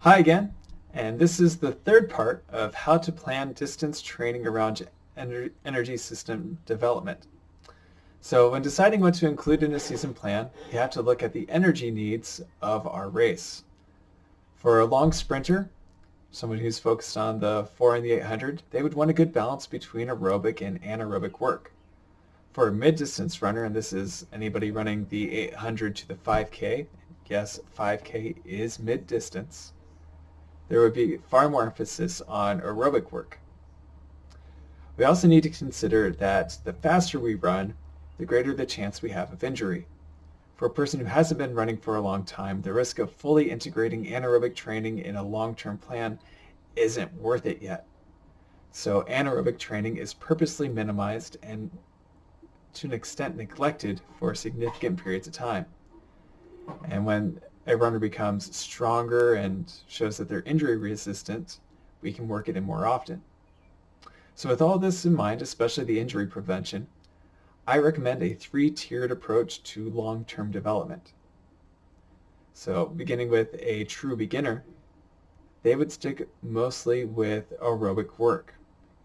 Hi again, and this is the third part of how to plan distance training around energy system development. So when deciding what to include in a season plan, you have to look at the energy needs of our race. For a long sprinter, someone who's focused on the 4 and the 800, they would want a good balance between aerobic and anaerobic work. For a mid-distance runner, and this is anybody running the 800 to the 5K, yes, 5K is mid-distance, there would be far more emphasis on aerobic work. We also need to consider that the faster we run, the greater the chance we have of injury. For a person who hasn't been running for a long time, the risk of fully integrating anaerobic training in a long-term plan isn't worth it yet. So anaerobic training is purposely minimized and to an extent neglected for significant periods of time. And when a runner becomes stronger and shows that they're injury resistant, we can work it in more often. So with all this in mind, especially the injury prevention, I recommend a three-tiered approach to long-term development. So beginning with a true beginner, they would stick mostly with aerobic work,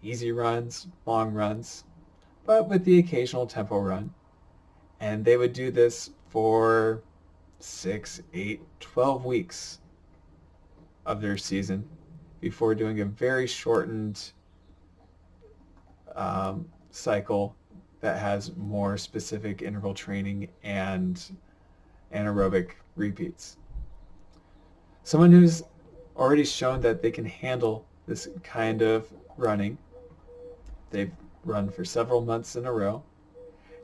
easy runs, long runs, but with the occasional tempo run. And they would do this for 6, 8, 12 weeks of their season before doing a very shortened cycle that has more specific interval training and anaerobic repeats. Someone who's already shown that they can handle this kind of running, they've run for several months in a row,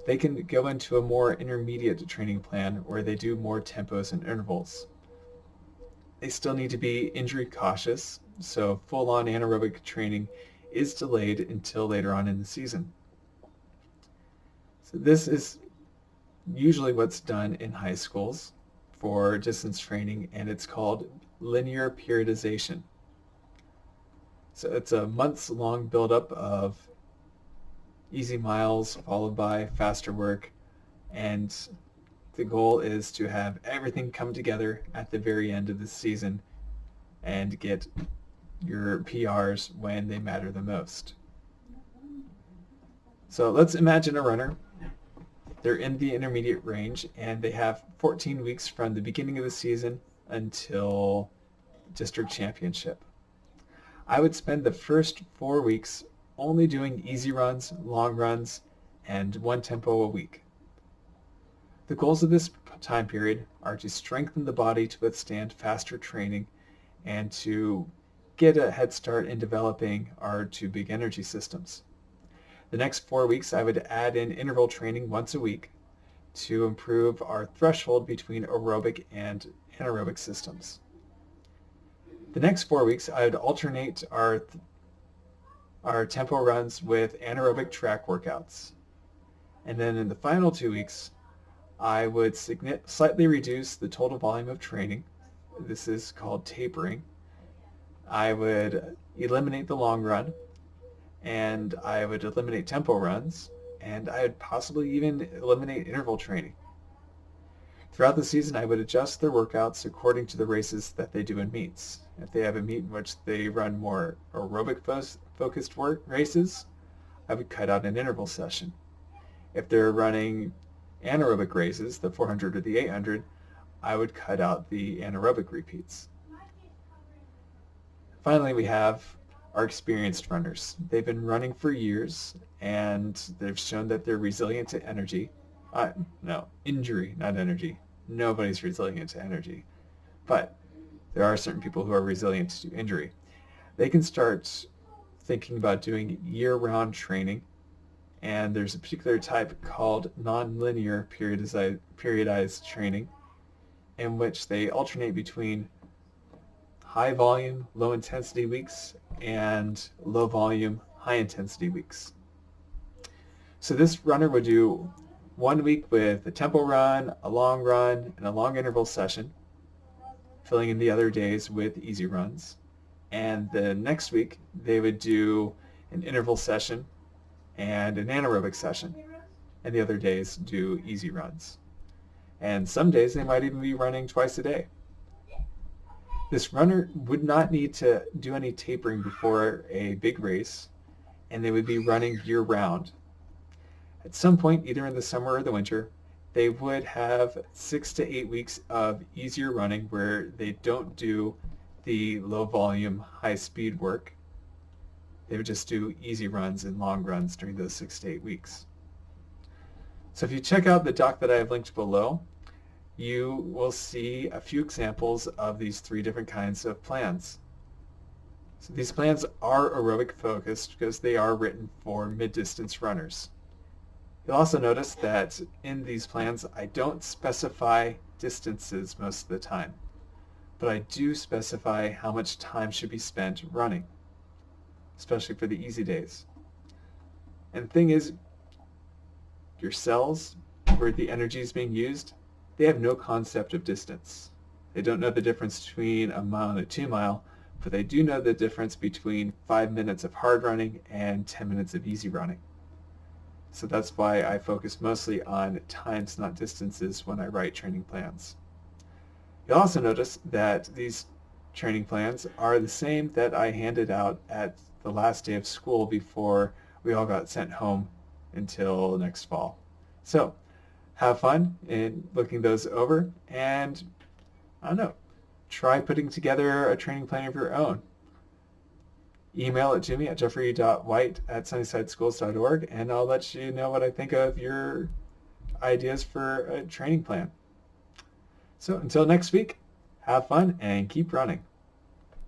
they can go into a more intermediate training plan where they do more tempos and intervals. They still need to be injury cautious, so full-on anaerobic training is delayed until later on in the season. So this is usually what's done in high schools for distance training, and it's called linear periodization. So it's a months-long buildup of easy miles followed by faster work, and the goal is to have everything come together at the very end of the season and get your PRs when they matter the most. So let's imagine a runner. They're in the intermediate range and they have 14 weeks from the beginning of the season until district championship. I would spend the first 4 weeks only doing easy runs, long runs, and one tempo a week. The goals of this time period are to strengthen the body to withstand faster training and to get a head start in developing our two big energy systems. The next 4 weeks I would add in interval training once a week to improve our threshold between aerobic and anaerobic systems. The next 4 weeks I would alternate our tempo runs with anaerobic track workouts. And then in the final 2 weeks, I would slightly reduce the total volume of training. This is called tapering. I would eliminate the long run, and I would eliminate tempo runs, and I would possibly even eliminate interval training. Throughout the season, I would adjust their workouts according to the races that they do in meets. If they have a meet in which they run more aerobic-focused races, I would cut out an interval session. If they're running anaerobic races, the 400 or the 800, I would cut out the anaerobic repeats. Finally, we have our experienced runners. They've been running for years and they've shown that they're resilient to energy. No, injury, not energy. Nobody's resilient to energy. But there are certain people who are resilient to injury. They can start thinking about doing year-round training, and there's a particular type called nonlinear periodized training in which they alternate between high volume, low intensity weeks and low volume, high intensity weeks. So this runner would do 1 week with a tempo run, a long run, and a long interval session, filling in the other days with easy runs. And the next week, they would do an interval session and an anaerobic session. And the other days do easy runs. And some days they might even be running twice a day. This runner would not need to do any tapering before a big race, and they would be running year-round. At some point, either in the summer or the winter, they would have 6 to 8 weeks of easier running where they don't do the low volume, high speed work. They would just do easy runs and long runs during those 6 to 8 weeks. So if you check out the doc that I have linked below, you will see a few examples of these 3 different kinds of plans. So these plans are aerobic focused because they are written for mid-distance runners. You'll also notice that in these plans I don't specify distances most of the time, but I do specify how much time should be spent running, especially for the easy days. And the thing is, your cells, where the energy is being used, they have no concept of distance. They don't know the difference between a mile and a 2-mile, but they do know the difference between 5 minutes of hard running and 10 minutes of easy running. So that's why I focus mostly on times, not distances, when I write training plans. You'll also notice that these training plans are the same that I handed out at the last day of school before we all got sent home until next fall. So have fun in looking those over, and I don't know, try putting together a training plan of your own. Email it to me at jeffrey.white@sunnysideschools.org, and I'll let you know what I think of your ideas for a training plan. So until next week, have fun and keep running.